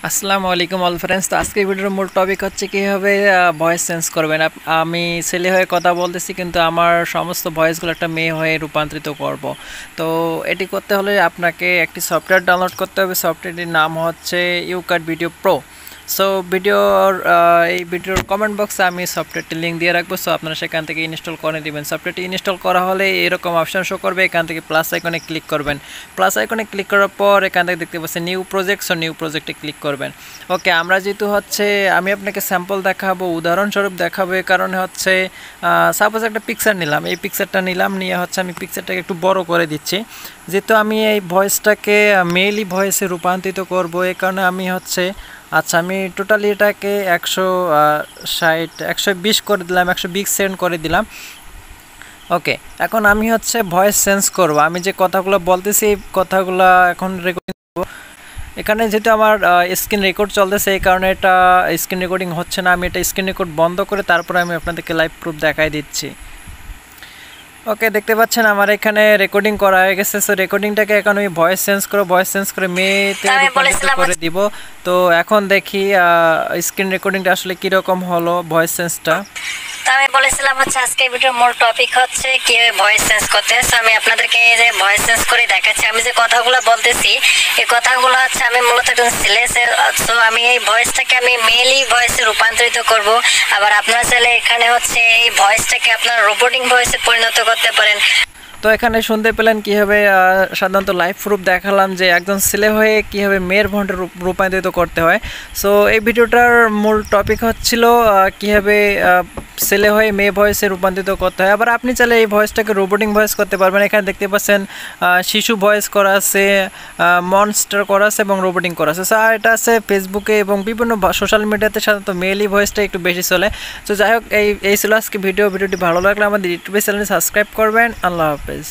আসসালামু আলাইকুম all friends. তো আজকের ভিডিওর মূল টপিক হচ্ছে কীভাবে ভয়েস চেঞ্জ করবেন। আমি ছেলে হয়ে কথা বলতেছি কিন্তু আমার সমস্ত ভয়েসগুলো একটা মেয়ে হয়ে রূপান্তরিত করব। তো এটি করতে হলে আপনাকে একটি সফটওয়্যার ডাউনলোড করতে হবে। সফটওয়্যারটির নাম হচ্ছে ইউকাট ভিডিও প্রো। সো এই ভিডিওর কমেন্ট বক্সে আমি সফটওয়্যারটি লিঙ্ক দিয়ে রাখবো। সো আপনারা সেখান থেকে ইনস্টল করে দেবেন। সফটওয়্যারটি ইনস্টল করা হলে এরকম অপশান শো করবে, এখান থেকে প্লাস আইকনে ক্লিক করবেন। প্লাস আইকনে ক্লিক করার পর এখান থেকে দেখতে পাচ্ছেন নিউ প্রজেক্ট। সো নিউ প্রজেক্টে ক্লিক করবেন। ওকে, আমরা যেহেতু আমি আপনাকে স্যাম্পল দেখাবো, উদাহরণস্বরূপ দেখাবো। এই কারণে সাপোজ একটা পিকচার নিলাম, এই পিকচারটা নিয়ে আমি পিকচারটাকে একটু বড় করে দিচ্ছি। যেহেতু আমি এই ভয়েসটাকে মেইলি ভয়েসে রূপান্তরিত করব, এই কারণে আমি টোটালি এটাকে 120 করে দিলাম, 120 সেন্ড করে দিলাম। ওকে, এখন আমি ভয়েস চেঞ্জ করব। আমি যে কথাগুলো বলতেছি এই কথাগুলো এখন রেকর্ডিং করব। এখানে যেহেতু আমার স্ক্রিন রেকর্ড চলতেছে, এই কারণে এটা স্ক্রিন রেকর্ডিং হচ্ছে না। আমি এটা স্ক্রিন রেকর্ড বন্ধ করে তারপরে আমি আপনাদেরকে লাইভ প্রুফ দেখাই দিচ্ছি। ওকে, দেখতে পাচ্ছেন আমার এখানে রেকর্ডিং করা হয়ে গেছে। সো রেকর্ডিংটাকে এখন আমি ভয়েস চেঞ্জ করে মেয়েতে রূপান্তরিত করে দিব। তো এখন দেখি স্ক্রিন রেকর্ডিংটা আসলে কীরকম হলো ভয়েস চেঞ্জটা। তো আমি বলেছিলাম আজকে ভিডিওর মূল টপিক হচ্ছে কিভাবে ভয়েস চেঞ্জ করতে হয়। আমি আপনাদেরকে এই যে ভয়েস চেঞ্জ করে দেখাচ্ছি। আমি যে কথাগুলো বলতেছি এই কথাগুলো আমি মূলত একজন ছেলে। সো আমি এই ভয়েসটাকে আমি মেইলি ভয়েসে রূপান্তরিত করব। আবার আপনারা চাইলে এখানে এই ভয়েসটাকে আপনার রোবটিং ভয়েসে পরিণত করতে পারেন। তো এখানে শুনতে পেলেন কীভাবে সাধারণত লাইভ প্রুফ দেখালাম যে একজন ছেলে হয়ে কীভাবে মেয়ের ভয়েসে রূপান্তরিত করতে হয়। সো এই ভিডিওটার মূল টপিক হচ্ছিল কীভাবে ছেলে হয়ে মেয়ে ভয়েসে রূপান্তরিত করতে হয়। আবার আপনি চাইলে এই ভয়েসটাকে রোবটিং ভয়েস করতে পারবেন। এখানে দেখতে পাচ্ছেন শিশু ভয়েস করা আছে, মনস্টার করা আছে এবং রোবটিং করা আছে। সো এটা আছে ফেসবুকে এবং বিভিন্ন সোশ্যাল মিডিয়াতে সাধারণত মেইলি ভয়েসটা একটু বেশি চলে। তো যাই হোক, এই ছিল আজকে ভিডিওটি ভালো লাগলে আমাদের ইউটিউব চ্যানেলে সাবস্ক্রাইব করবেন। আল্লাহ হাফেজ।